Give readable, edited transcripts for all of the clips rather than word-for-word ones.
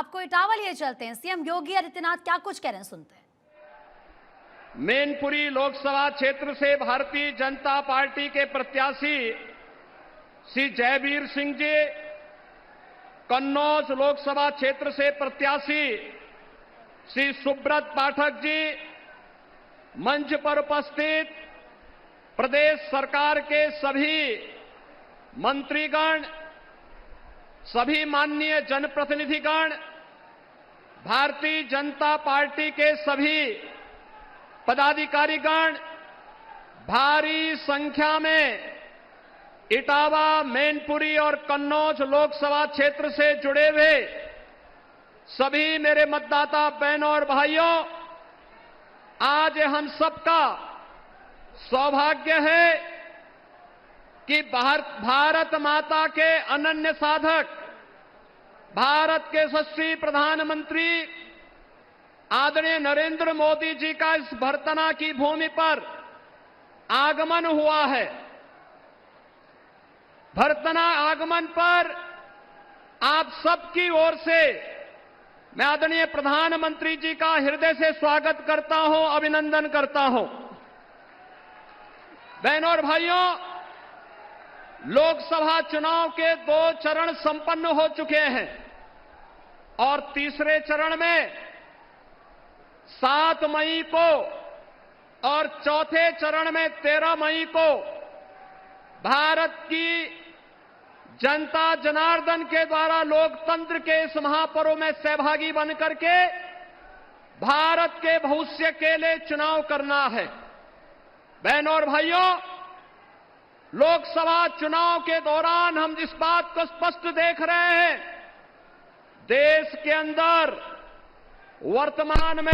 आपको इटावा लिए चलते हैं। सीएम योगी आदित्यनाथ क्या कुछ कह रहे हैं, सुनते हैं। मैनपुरी लोकसभा क्षेत्र से भारतीय जनता पार्टी के प्रत्याशी श्री जयवीर सिंह जी, कन्नौज लोकसभा क्षेत्र से प्रत्याशी श्री सुब्रत पाठक जी, मंच पर उपस्थित प्रदेश सरकार के सभी मंत्रीगण, सभी माननीय जनप्रतिनिधिगण, भारतीय जनता पार्टी के सभी पदाधिकारीगण, भारी संख्या में इटावा, मैनपुरी और कन्नौज लोकसभा क्षेत्र से जुड़े हुए सभी मेरे मतदाता बहनों और भाइयों, आज हम सबका सौभाग्य है कि भारत माता के अनन्य साधक, भारत के यशस्वी प्रधानमंत्री आदरणीय नरेंद्र मोदी जी का इस भरतना की भूमि पर आगमन हुआ है। भरतना आगमन पर आप सबकी ओर से मैं आदरणीय प्रधानमंत्री जी का हृदय से स्वागत करता हूं, अभिनंदन करता हूं। बहनों और भाइयों, लोकसभा चुनाव के 2 चरण संपन्न हो चुके हैं और तीसरे चरण में 7 मई को और चौथे चरण में 13 मई को भारत की जनता जनार्दन के द्वारा लोकतंत्र के इस महापर्व में सहभागी बनकर के भारत के भविष्य के लिए चुनाव करना है। बहनों और भाइयों, लोकसभा चुनाव के दौरान हम इस बात को स्पष्ट देख रहे हैं, देश के अंदर वर्तमान में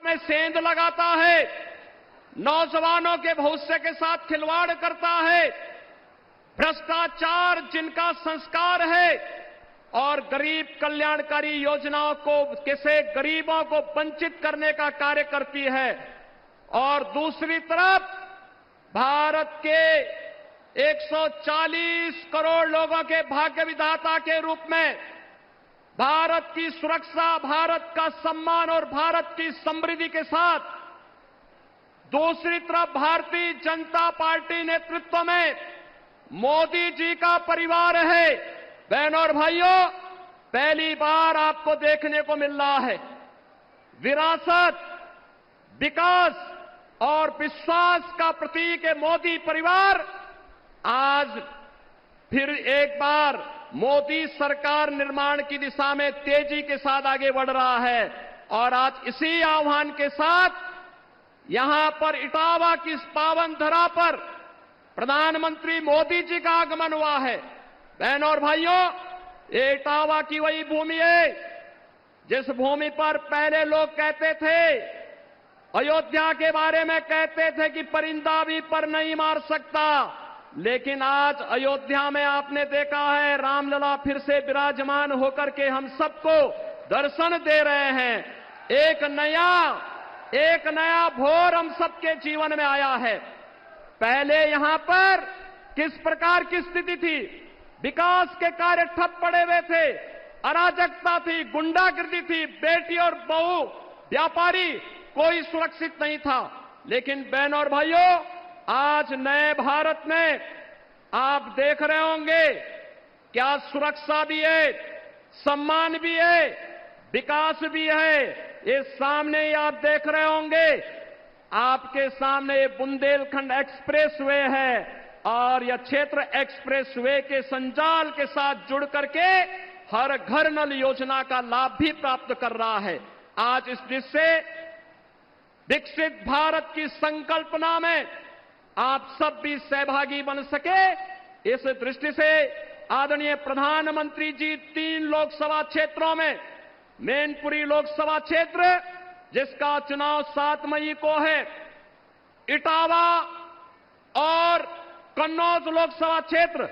में सेंध लगाता है, नौजवानों के भविष्य के साथ खिलवाड़ करता है, भ्रष्टाचार जिनका संस्कार है और गरीब कल्याणकारी योजनाओं को कैसे गरीबों को वंचित करने का कार्य करती है, और दूसरी तरफ भारत के 140 करोड़ लोगों के भाग्य विधाता के रूप में भारत की सुरक्षा, भारत का सम्मान और भारत की समृद्धि के साथ दूसरी तरफ भारतीय जनता पार्टी नेतृत्व में मोदी जी का परिवार है। बहनों और भाइयों, पहली बार आपको देखने को मिल रहा है विरासत, विकास और विश्वास का प्रतीक है मोदी परिवार। आज फिर एक बार मोदी सरकार निर्माण की दिशा में तेजी के साथ आगे बढ़ रहा है और आज इसी आह्वान के साथ यहां पर इटावा की इस पावन धरा पर प्रधानमंत्री मोदी जी का आगमन हुआ है। बहनों और भाइयों, ये इटावा की वही भूमि है जिस भूमि पर पहले लोग कहते थे, अयोध्या के बारे में कहते थे कि परिंदा भी पर नहीं मार सकता, लेकिन आज अयोध्या में आपने देखा है रामलला फिर से विराजमान होकर के हम सबको दर्शन दे रहे हैं। एक नया भोर हम सबके जीवन में आया है। पहले यहां पर किस प्रकार की स्थिति थी, विकास के कार्य ठप पड़े हुए थे, अराजकता थी, गुंडागिर्दी थी, बेटी और बहू, व्यापारी, कोई सुरक्षित नहीं था। लेकिन बहनों और भाइयों, आज नए भारत में आप देख रहे होंगे क्या सुरक्षा भी है, सम्मान भी है, विकास भी है। ये सामने ही आप देख रहे होंगे, आपके सामने ये बुंदेलखंड एक्सप्रेस वे है और यह क्षेत्र एक्सप्रेस वे के संजाल के साथ जुड़ करके हर घर नल योजना का लाभ भी प्राप्त कर रहा है। आज इस दृष्टि से विकसित भारत की संकल्पना में आप सब भी सहभागी बन सके, इस दृष्टि से आदरणीय प्रधानमंत्री जी 3 लोकसभा क्षेत्रों में मैनपुरी लोकसभा क्षेत्र जिसका चुनाव 7 मई को है, इटावा और कन्नौज लोकसभा क्षेत्र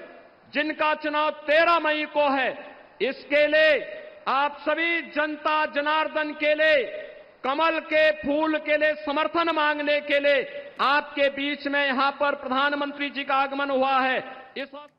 जिनका चुनाव 13 मई को है, इसके लिए आप सभी जनता जनार्दन के लिए, कमल के फूल के लिए समर्थन मांगने के लिए आपके बीच में यहां पर प्रधानमंत्री जी का आगमन हुआ है। इस वक्त